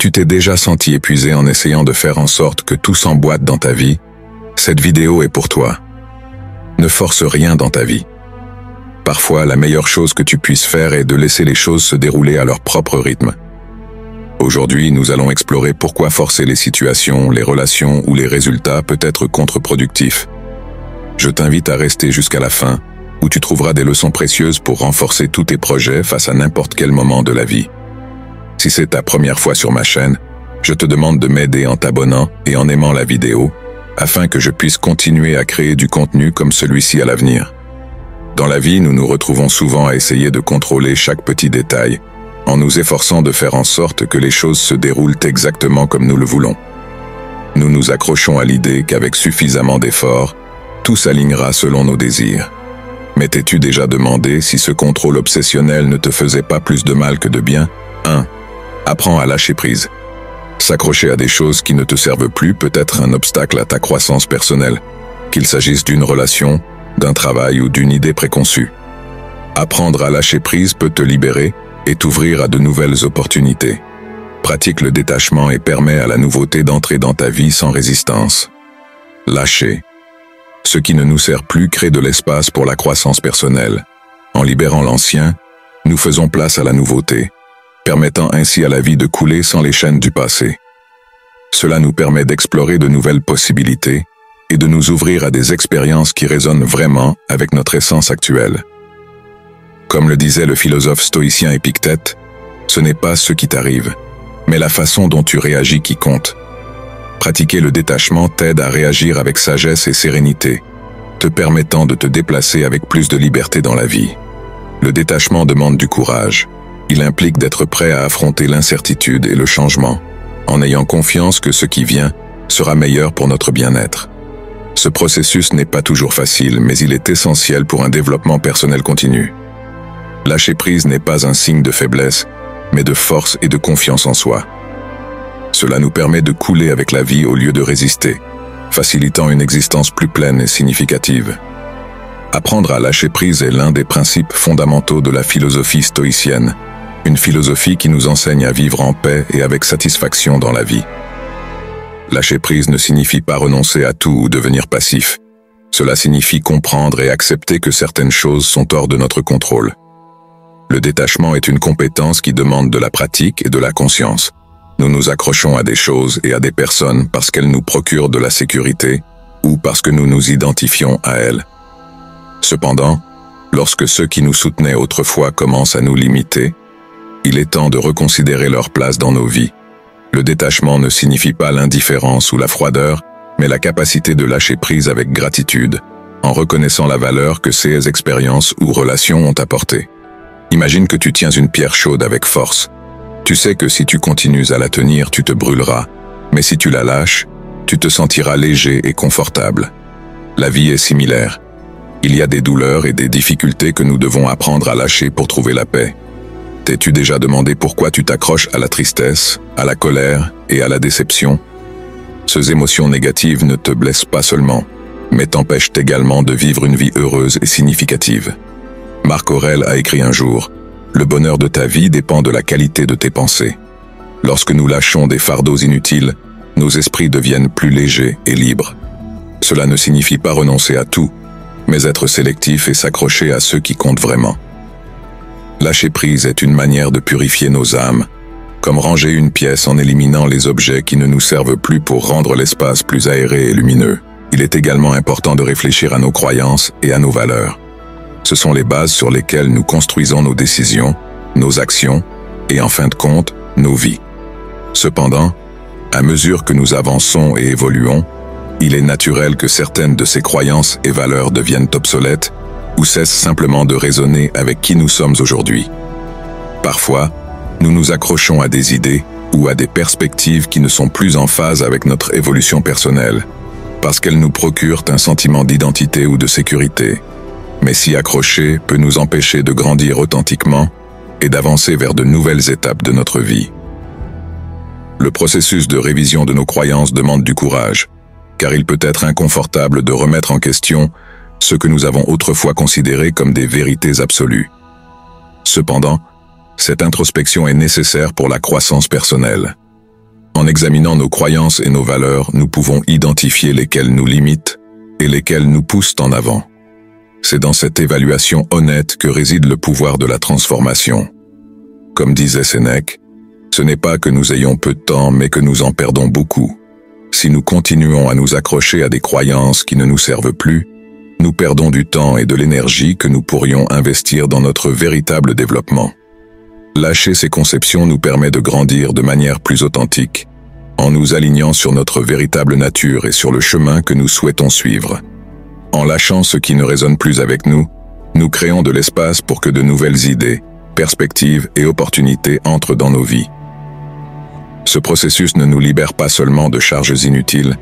tu t'es déjà senti épuisé en essayant de faire en sorte que tout s'emboîte dans ta vie, cette vidéo est pour toi. Ne force rien dans ta vie. Parfois, la meilleure chose que tu puisses faire est de laisser les choses se dérouler à leur propre rythme. Aujourd'hui, nous allons explorer pourquoi forcer les situations, les relations ou les résultats peut être contre-productif. Je t'invite à rester jusqu'à la fin, où tu trouveras des leçons précieuses pour renforcer tous tes projets face à n'importe quel moment de la vie. Si c'est ta première fois sur ma chaîne, je te demande de m'aider en t'abonnant et en aimant la vidéo, afin que je puisse continuer à créer du contenu comme celui-ci à l'avenir. Dans la vie, nous nous retrouvons souvent à essayer de contrôler chaque petit détail, en nous efforçant de faire en sorte que les choses se déroulent exactement comme nous le voulons. Nous nous accrochons à l'idée qu'avec suffisamment d'efforts, tout s'alignera selon nos désirs. Mais t'es-tu déjà demandé si ce contrôle obsessionnel ne te faisait pas plus de mal que de bien? 1. Apprends à lâcher prise. S'accrocher à des choses qui ne te servent plus peut être un obstacle à ta croissance personnelle, qu'il s'agisse d'une relation, d'un travail ou d'une idée préconçue. Apprendre à lâcher prise peut te libérer et t'ouvrir à de nouvelles opportunités. Pratique le détachement et permet à la nouveauté d'entrer dans ta vie sans résistance. Lâcher. Ce qui ne nous sert plus crée de l'espace pour la croissance personnelle. En libérant l'ancien, nous faisons place à la nouveauté, permettant ainsi à la vie de couler sans les chaînes du passé. Cela nous permet d'explorer de nouvelles possibilités et de nous ouvrir à des expériences qui résonnent vraiment avec notre essence actuelle. Comme le disait le philosophe stoïcien Épictète, ce n'est pas ce qui t'arrive, mais la façon dont tu réagis qui compte. Pratiquer le détachement t'aide à réagir avec sagesse et sérénité, te permettant de te déplacer avec plus de liberté dans la vie. Le détachement demande du courage. Il implique d'être prêt à affronter l'incertitude et le changement, en ayant confiance que ce qui vient sera meilleur pour notre bien-être. Ce processus n'est pas toujours facile, mais il est essentiel pour un développement personnel continu. Lâcher prise n'est pas un signe de faiblesse, mais de force et de confiance en soi. Cela nous permet de couler avec la vie au lieu de résister, facilitant une existence plus pleine et significative. Apprendre à lâcher prise est l'un des principes fondamentaux de la philosophie stoïcienne, une philosophie qui nous enseigne à vivre en paix et avec satisfaction dans la vie. Lâcher prise ne signifie pas renoncer à tout ou devenir passif. Cela signifie comprendre et accepter que certaines choses sont hors de notre contrôle. Le détachement est une compétence qui demande de la pratique et de la conscience. Nous nous accrochons à des choses et à des personnes parce qu'elles nous procurent de la sécurité ou parce que nous nous identifions à elles. Cependant, lorsque ceux qui nous soutenaient autrefois commencent à nous limiter, il est temps de reconsidérer leur place dans nos vies. Le détachement ne signifie pas l'indifférence ou la froideur, mais la capacité de lâcher prise avec gratitude, en reconnaissant la valeur que ces expériences ou relations ont apportée. Imagine que tu tiens une pierre chaude avec force. Tu sais que si tu continues à la tenir, tu te brûleras, mais si tu la lâches, tu te sentiras léger et confortable. La vie est similaire. Il y a des douleurs et des difficultés que nous devons apprendre à lâcher pour trouver la paix. T'es-tu déjà demandé pourquoi tu t'accroches à la tristesse, à la colère et à la déception? Ces émotions négatives ne te blessent pas seulement, mais t'empêchent également de vivre une vie heureuse et significative. Marc Aurèle a écrit un jour: « Le bonheur de ta vie dépend de la qualité de tes pensées. » Lorsque nous lâchons des fardeaux inutiles, nos esprits deviennent plus légers et libres. Cela ne signifie pas renoncer à tout, mais être sélectif et s'accrocher à ceux qui comptent vraiment. Lâcher prise est une manière de purifier nos âmes, comme ranger une pièce en éliminant les objets qui ne nous servent plus pour rendre l'espace plus aéré et lumineux. Il est également important de réfléchir à nos croyances et à nos valeurs. Ce sont les bases sur lesquelles nous construisons nos décisions, nos actions et en fin de compte, nos vies. Cependant, à mesure que nous avançons et évoluons, il est naturel que certaines de ces croyances et valeurs deviennent obsolètes ou cessent simplement de résonner avec qui nous sommes aujourd'hui. Parfois, nous nous accrochons à des idées ou à des perspectives qui ne sont plus en phase avec notre évolution personnelle, parce qu'elles nous procurent un sentiment d'identité ou de sécurité. Mais s'y accrocher peut nous empêcher de grandir authentiquement et d'avancer vers de nouvelles étapes de notre vie. Le processus de révision de nos croyances demande du courage, car il peut être inconfortable de remettre en question ce que nous avons autrefois considéré comme des vérités absolues. Cependant, cette introspection est nécessaire pour la croissance personnelle. En examinant nos croyances et nos valeurs, nous pouvons identifier lesquelles nous limitent et lesquelles nous poussent en avant. C'est dans cette évaluation honnête que réside le pouvoir de la transformation. Comme disait Sénèque, ce n'est pas que nous ayons peu de temps, mais que nous en perdons beaucoup. Si nous continuons à nous accrocher à des croyances qui ne nous servent plus, nous perdons du temps et de l'énergie que nous pourrions investir dans notre véritable développement. Lâcher ces conceptions nous permet de grandir de manière plus authentique, en nous alignant sur notre véritable nature et sur le chemin que nous souhaitons suivre. En lâchant ce qui ne résonne plus avec nous, nous créons de l'espace pour que de nouvelles idées, perspectives et opportunités entrent dans nos vies. Ce processus ne nous libère pas seulement de charges inutiles,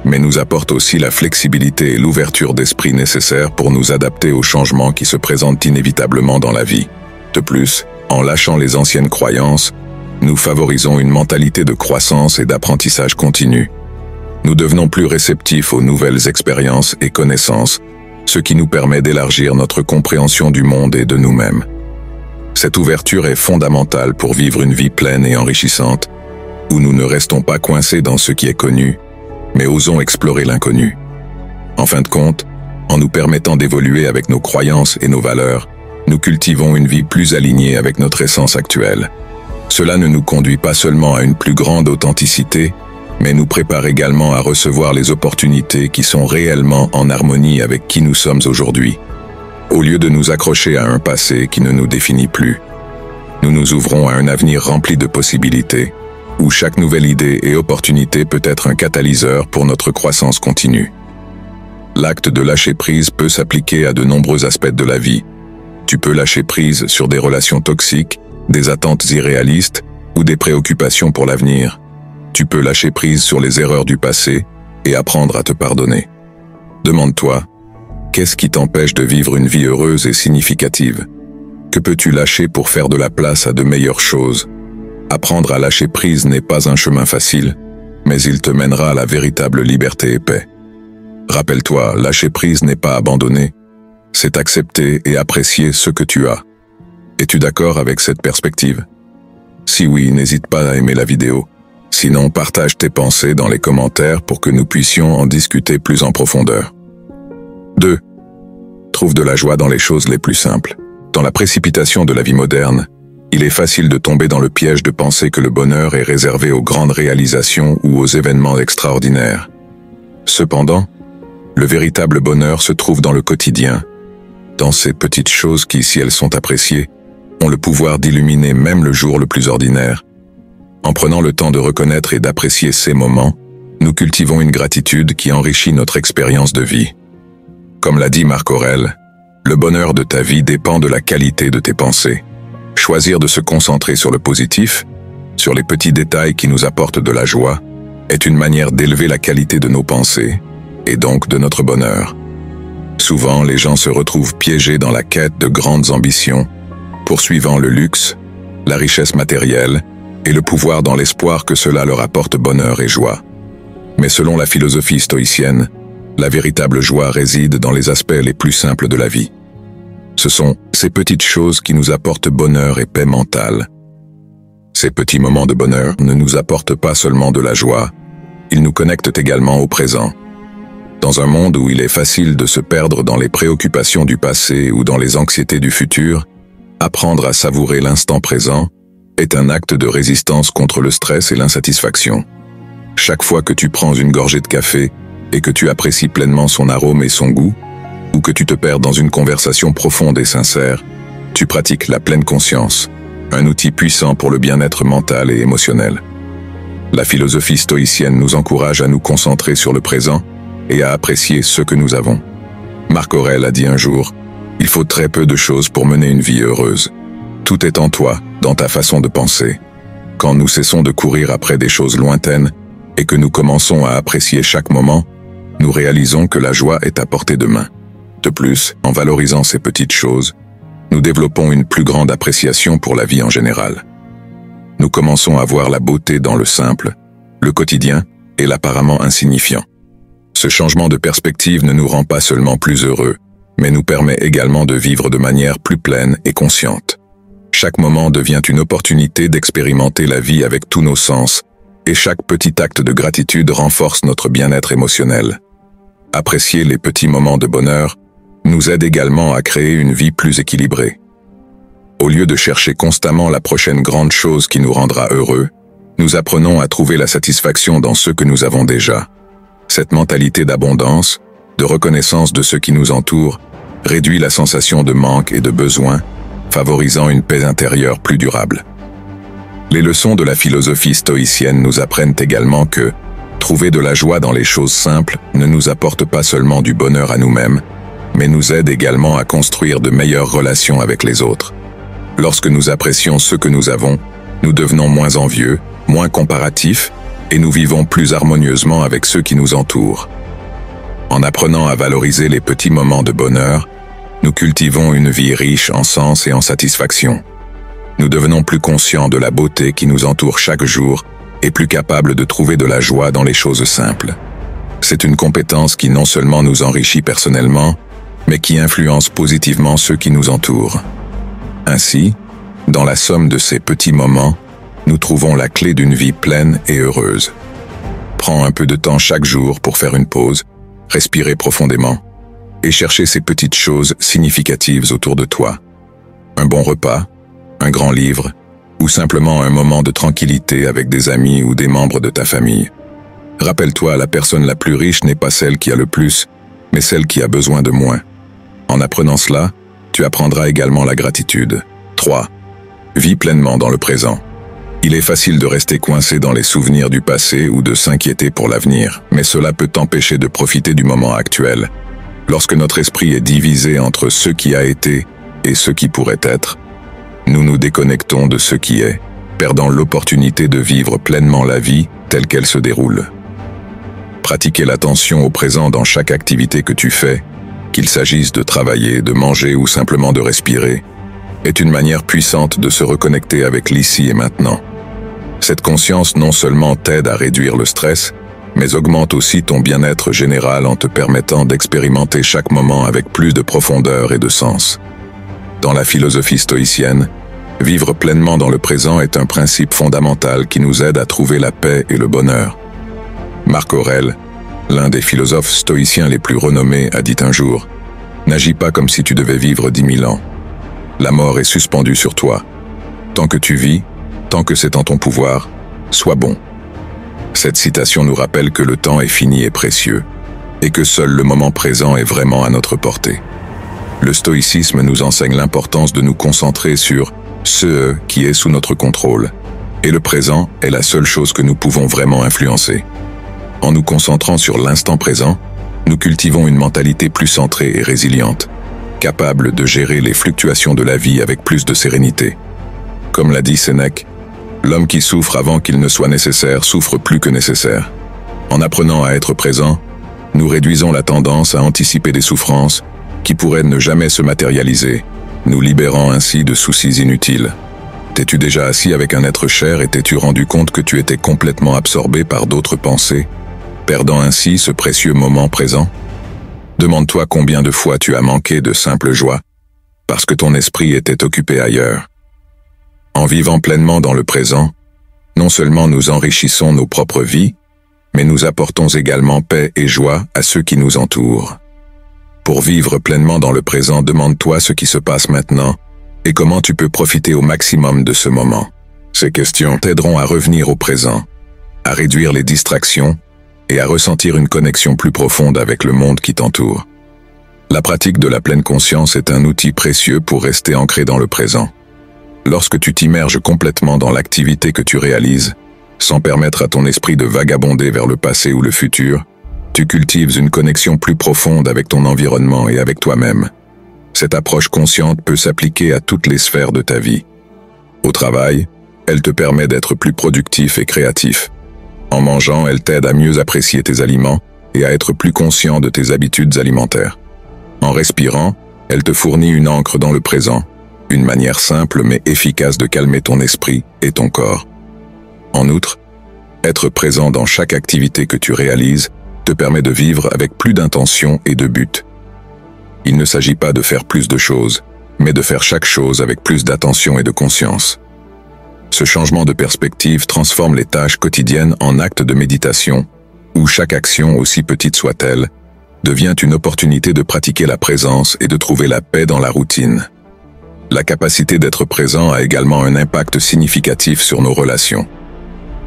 mais nous apporte aussi la flexibilité et l'ouverture d'esprit nécessaires pour nous adapter aux changements qui se présentent inévitablement dans la vie. De plus, en lâchant les anciennes croyances, nous favorisons une mentalité de croissance et d'apprentissage continu. Nous devenons plus réceptifs aux nouvelles expériences et connaissances, ce qui nous permet d'élargir notre compréhension du monde et de nous-mêmes. Cette ouverture est fondamentale pour vivre une vie pleine et enrichissante, où nous ne restons pas coincés dans ce qui est connu, mais osons explorer l'inconnu. En fin de compte, en nous permettant d'évoluer avec nos croyances et nos valeurs, nous cultivons une vie plus alignée avec notre essence actuelle. Cela ne nous conduit pas seulement à une plus grande authenticité, mais nous prépare également à recevoir les opportunités qui sont réellement en harmonie avec qui nous sommes aujourd'hui. Au lieu de nous accrocher à un passé qui ne nous définit plus, nous nous ouvrons à un avenir rempli de possibilités, où chaque nouvelle idée et opportunité peut être un catalyseur pour notre croissance continue. L'acte de lâcher prise peut s'appliquer à de nombreux aspects de la vie. Tu peux lâcher prise sur des relations toxiques, des attentes irréalistes ou des préoccupations pour l'avenir. Tu peux lâcher prise sur les erreurs du passé et apprendre à te pardonner. Demande-toi, qu'est-ce qui t'empêche de vivre une vie heureuse et significative? Que peux-tu lâcher pour faire de la place à de meilleures choses? Apprendre à lâcher prise n'est pas un chemin facile, mais il te mènera à la véritable liberté et paix. Rappelle-toi, lâcher prise n'est pas abandonner, c'est accepter et apprécier ce que tu as. Es-tu d'accord avec cette perspective? Si oui, n'hésite pas à aimer la vidéo. Sinon, partage tes pensées dans les commentaires pour que nous puissions en discuter plus en profondeur. 2. Trouve de la joie dans les choses les plus simples. Dans la précipitation de la vie moderne, il est facile de tomber dans le piège de penser que le bonheur est réservé aux grandes réalisations ou aux événements extraordinaires. Cependant, le véritable bonheur se trouve dans le quotidien, dans ces petites choses qui, si elles sont appréciées, ont le pouvoir d'illuminer même le jour le plus ordinaire. En prenant le temps de reconnaître et d'apprécier ces moments, nous cultivons une gratitude qui enrichit notre expérience de vie. Comme l'a dit Marc Aurèle, le bonheur de ta vie dépend de la qualité de tes pensées. Choisir de se concentrer sur le positif, sur les petits détails qui nous apportent de la joie, est une manière d'élever la qualité de nos pensées, et donc de notre bonheur. Souvent, les gens se retrouvent piégés dans la quête de grandes ambitions, poursuivant le luxe, la richesse matérielle et le pouvoir dans l'espoir que cela leur apporte bonheur et joie. Mais selon la philosophie stoïcienne, la véritable joie réside dans les aspects les plus simples de la vie. Ce sont ces petites choses qui nous apportent bonheur et paix mentale. Ces petits moments de bonheur ne nous apportent pas seulement de la joie, ils nous connectent également au présent. Dans un monde où il est facile de se perdre dans les préoccupations du passé ou dans les anxiétés du futur, apprendre à savourer l'instant présent est un acte de résistance contre le stress et l'insatisfaction. Chaque fois que tu prends une gorgée de café et que tu apprécies pleinement son arôme et son goût, ou que tu te perds dans une conversation profonde et sincère, tu pratiques la pleine conscience, un outil puissant pour le bien-être mental et émotionnel. La philosophie stoïcienne nous encourage à nous concentrer sur le présent et à apprécier ce que nous avons. Marc Aurèle a dit un jour, « Il faut très peu de choses pour mener une vie heureuse. Tout est en toi, dans ta façon de penser. Quand nous cessons de courir après des choses lointaines et que nous commençons à apprécier chaque moment, nous réalisons que la joie est à portée de main. De plus, en valorisant ces petites choses, nous développons une plus grande appréciation pour la vie en général. Nous commençons à voir la beauté dans le simple, le quotidien et l'apparemment insignifiant. Ce changement de perspective ne nous rend pas seulement plus heureux, mais nous permet également de vivre de manière plus pleine et consciente. Chaque moment devient une opportunité d'expérimenter la vie avec tous nos sens Et chaque petit acte de gratitude renforce notre bien-être émotionnel. Apprécier les petits moments de bonheur nous aide également à créer une vie plus équilibrée. Au lieu de chercher constamment la prochaine grande chose qui nous rendra heureux, nous apprenons à trouver la satisfaction dans ce que nous avons déjà. Cette mentalité d'abondance, de reconnaissance de ce qui nous entoure, réduit la sensation de manque et de besoin, favorisant une paix intérieure plus durable. Les leçons de la philosophie stoïcienne nous apprennent également que trouver de la joie dans les choses simples ne nous apporte pas seulement du bonheur à nous-mêmes, mais nous aide également à construire de meilleures relations avec les autres. Lorsque nous apprécions ce que nous avons, nous devenons moins envieux, moins comparatifs, et nous vivons plus harmonieusement avec ceux qui nous entourent. En apprenant à valoriser les petits moments de bonheur, nous cultivons une vie riche en sens et en satisfaction. Nous devenons plus conscients de la beauté qui nous entoure chaque jour et plus capables de trouver de la joie dans les choses simples. C'est une compétence qui non seulement nous enrichit personnellement, mais qui influence positivement ceux qui nous entourent. Ainsi, dans la somme de ces petits moments, nous trouvons la clé d'une vie pleine et heureuse. Prends un peu de temps chaque jour pour faire une pause, respirer profondément et chercher ces petites choses significatives autour de toi. Un bon repas, un grand livre, ou simplement un moment de tranquillité avec des amis ou des membres de ta famille. Rappelle-toi, la personne la plus riche n'est pas celle qui a le plus, mais celle qui a besoin de moins. En apprenant cela, tu apprendras également la gratitude. 3. Vis pleinement dans le présent. Il est facile de rester coincé dans les souvenirs du passé ou de s'inquiéter pour l'avenir, mais cela peut t'empêcher de profiter du moment actuel. Lorsque notre esprit est divisé entre ce qui a été et ce qui pourrait être, nous nous déconnectons de ce qui est, perdant l'opportunité de vivre pleinement la vie telle qu'elle se déroule. Pratiquer l'attention au présent dans chaque activité que tu fais, qu'il s'agisse de travailler, de manger ou simplement de respirer, est une manière puissante de se reconnecter avec l'ici et maintenant. Cette conscience non seulement t'aide à réduire le stress, mais augmente aussi ton bien-être général en te permettant d'expérimenter chaque moment avec plus de profondeur et de sens. Dans la philosophie stoïcienne, vivre pleinement dans le présent est un principe fondamental qui nous aide à trouver la paix et le bonheur. Marc Aurèle, l'un des philosophes stoïciens les plus renommés, a dit un jour « N'agis pas comme si tu devais vivre 10 000 ans. La mort est suspendue sur toi. Tant que tu vis, tant que c'est en ton pouvoir, sois bon. » Cette citation nous rappelle que le temps est fini et précieux, et que seul le moment présent est vraiment à notre portée. Le stoïcisme nous enseigne l'importance de nous concentrer sur ce qui est sous notre contrôle, et le présent est la seule chose que nous pouvons vraiment influencer. En nous concentrant sur l'instant présent, nous cultivons une mentalité plus centrée et résiliente, capable de gérer les fluctuations de la vie avec plus de sérénité. Comme l'a dit Sénèque, l'homme qui souffre avant qu'il ne soit nécessaire souffre plus que nécessaire. En apprenant à être présent, nous réduisons la tendance à anticiper des souffrances qui pourraient ne jamais se matérialiser, nous libérant ainsi de soucis inutiles. T'es-tu déjà assis avec un être cher et t'es-tu rendu compte que tu étais complètement absorbé par d'autres pensées, perdant ainsi ce précieux moment présent? Demande-toi combien de fois tu as manqué de simple joie, parce que ton esprit était occupé ailleurs. En vivant pleinement dans le présent, non seulement nous enrichissons nos propres vies, mais nous apportons également paix et joie à ceux qui nous entourent. Pour vivre pleinement dans le présent, demande-toi ce qui se passe maintenant et comment tu peux profiter au maximum de ce moment. Ces questions t'aideront à revenir au présent, à réduire les distractions et à ressentir une connexion plus profonde avec le monde qui t'entoure. La pratique de la pleine conscience est un outil précieux pour rester ancré dans le présent. Lorsque tu t'immerges complètement dans l'activité que tu réalises, sans permettre à ton esprit de vagabonder vers le passé ou le futur, tu cultives une connexion plus profonde avec ton environnement et avec toi-même. Cette approche consciente peut s'appliquer à toutes les sphères de ta vie. Au travail, elle te permet d'être plus productif et créatif. En mangeant, elle t'aide à mieux apprécier tes aliments et à être plus conscient de tes habitudes alimentaires. En respirant, elle te fournit une ancre dans le présent, une manière simple mais efficace de calmer ton esprit et ton corps. En outre, être présent dans chaque activité que tu réalises te permet de vivre avec plus d'intention et de but. Il ne s'agit pas de faire plus de choses, mais de faire chaque chose avec plus d'attention et de conscience. Ce changement de perspective transforme les tâches quotidiennes en actes de méditation, où chaque action, aussi petite soit-elle, devient une opportunité de pratiquer la présence et de trouver la paix dans la routine. La capacité d'être présent a également un impact significatif sur nos relations.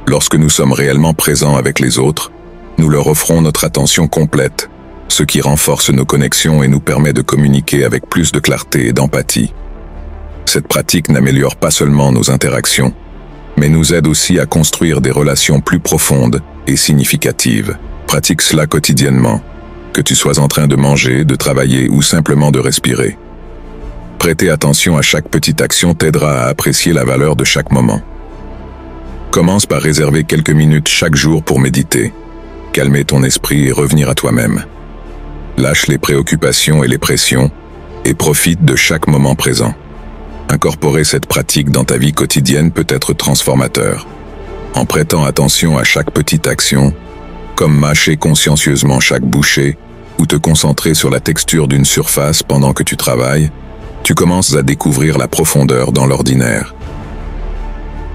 Lorsque nous sommes réellement présents avec les autres, nous leur offrons notre attention complète, ce qui renforce nos connexions et nous permet de communiquer avec plus de clarté et d'empathie. Cette pratique n'améliore pas seulement nos interactions, mais nous aide aussi à construire des relations plus profondes et significatives. Pratique cela quotidiennement, que tu sois en train de manger, de travailler ou simplement de respirer. Prêter attention à chaque petite action t'aidera à apprécier la valeur de chaque moment. Commence par réserver quelques minutes chaque jour pour méditer, calmer ton esprit et revenir à toi-même. Lâche les préoccupations et les pressions et profite de chaque moment présent. Incorporer cette pratique dans ta vie quotidienne peut être transformateur. En prêtant attention à chaque petite action, comme mâcher consciencieusement chaque bouchée ou te concentrer sur la texture d'une surface pendant que tu travailles, tu commences à découvrir la profondeur dans l'ordinaire.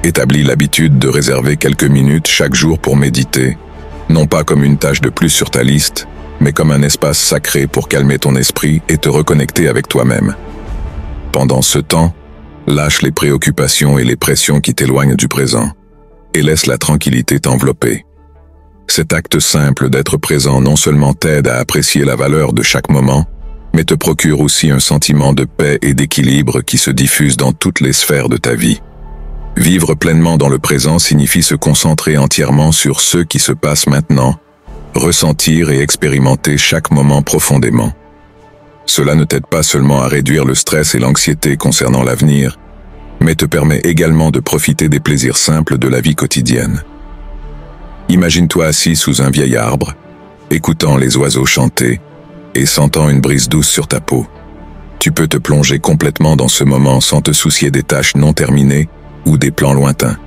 Établis l'habitude de réserver quelques minutes chaque jour pour méditer, non pas comme une tâche de plus sur ta liste, mais comme un espace sacré pour calmer ton esprit et te reconnecter avec toi-même. Pendant ce temps, lâche les préoccupations et les pressions qui t'éloignent du présent, et laisse la tranquillité t'envelopper. Cet acte simple d'être présent non seulement t'aide à apprécier la valeur de chaque moment, mais te procure aussi un sentiment de paix et d'équilibre qui se diffuse dans toutes les sphères de ta vie. Vivre pleinement dans le présent signifie se concentrer entièrement sur ce qui se passe maintenant, ressentir et expérimenter chaque moment profondément. Cela ne t'aide pas seulement à réduire le stress et l'anxiété concernant l'avenir, mais te permet également de profiter des plaisirs simples de la vie quotidienne. Imagine-toi assis sous un vieil arbre, écoutant les oiseaux chanter et sentant une brise douce sur ta peau. Tu peux te plonger complètement dans ce moment sans te soucier des tâches non terminées ou des plans lointains.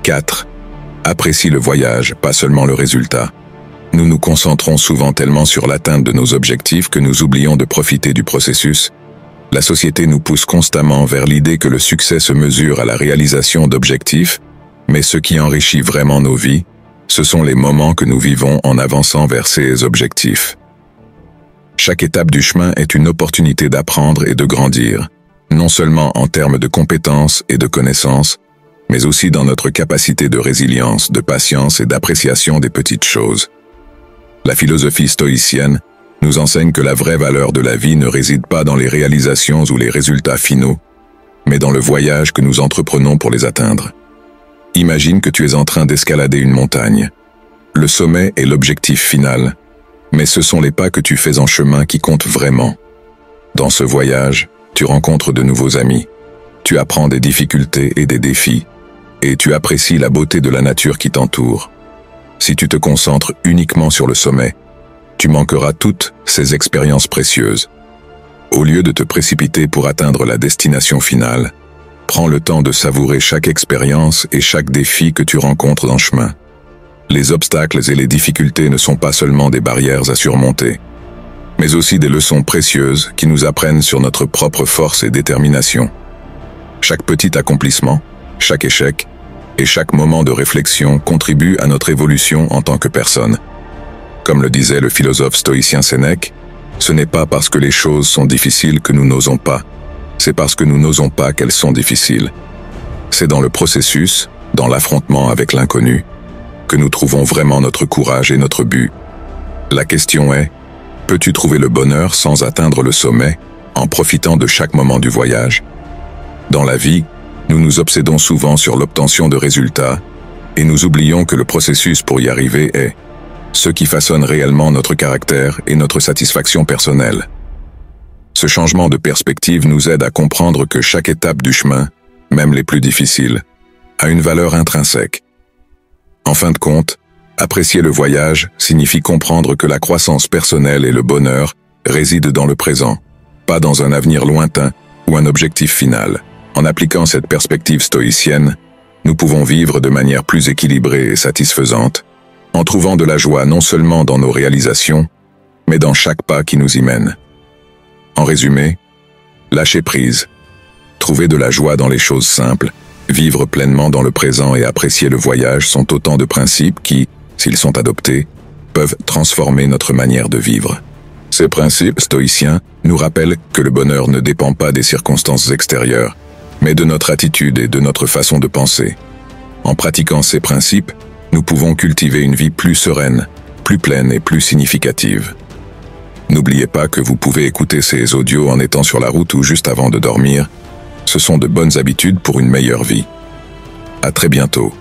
4. Apprécie le voyage, pas seulement le résultat. Nous nous concentrons souvent tellement sur l'atteinte de nos objectifs que nous oublions de profiter du processus. La société nous pousse constamment vers l'idée que le succès se mesure à la réalisation d'objectifs, mais ce qui enrichit vraiment nos vies, ce sont les moments que nous vivons en avançant vers ces objectifs. Chaque étape du chemin est une opportunité d'apprendre et de grandir, non seulement en termes de compétences et de connaissances, mais aussi dans notre capacité de résilience, de patience et d'appréciation des petites choses. La philosophie stoïcienne nous enseigne que la vraie valeur de la vie ne réside pas dans les réalisations ou les résultats finaux, mais dans le voyage que nous entreprenons pour les atteindre. Imagine que tu es en train d'escalader une montagne. Le sommet est l'objectif final, mais ce sont les pas que tu fais en chemin qui comptent vraiment. Dans ce voyage, tu rencontres de nouveaux amis, tu apprends des difficultés et des défis, et tu apprécies la beauté de la nature qui t'entoure. Si tu te concentres uniquement sur le sommet, tu manqueras toutes ces expériences précieuses. Au lieu de te précipiter pour atteindre la destination finale, prends le temps de savourer chaque expérience et chaque défi que tu rencontres en chemin. Les obstacles et les difficultés ne sont pas seulement des barrières à surmonter, mais aussi des leçons précieuses qui nous apprennent sur notre propre force et détermination. Chaque petit accomplissement, chaque échec et chaque moment de réflexion contribue à notre évolution en tant que personne. Comme le disait le philosophe stoïcien Sénèque, ce n'est pas parce que les choses sont difficiles que nous n'osons pas, c'est parce que nous n'osons pas qu'elles sont difficiles. C'est dans le processus, dans l'affrontement avec l'inconnu, que nous trouvons vraiment notre courage et notre but. La question est, peux-tu trouver le bonheur sans atteindre le sommet, en profitant de chaque moment du voyage? Dans la vie, nous nous obsédons souvent sur l'obtention de résultats, et nous oublions que le processus pour y arriver est ce qui façonne réellement notre caractère et notre satisfaction personnelle. Ce changement de perspective nous aide à comprendre que chaque étape du chemin, même les plus difficiles, a une valeur intrinsèque. En fin de compte, apprécier le voyage signifie comprendre que la croissance personnelle et le bonheur résident dans le présent, pas dans un avenir lointain ou un objectif final. En appliquant cette perspective stoïcienne, nous pouvons vivre de manière plus équilibrée et satisfaisante, en trouvant de la joie non seulement dans nos réalisations, mais dans chaque pas qui nous y mène. En résumé, lâcher prise, trouver de la joie dans les choses simples Vivre pleinement dans le présent et apprécier le voyage sont autant de principes qui, s'ils sont adoptés, peuvent transformer notre manière de vivre. Ces principes stoïciens nous rappellent que le bonheur ne dépend pas des circonstances extérieures, mais de notre attitude et de notre façon de penser. En pratiquant ces principes, nous pouvons cultiver une vie plus sereine, plus pleine et plus significative. N'oubliez pas que vous pouvez écouter ces audios en étant sur la route ou juste avant de dormir. Ce sont de bonnes habitudes pour une meilleure vie. À très bientôt.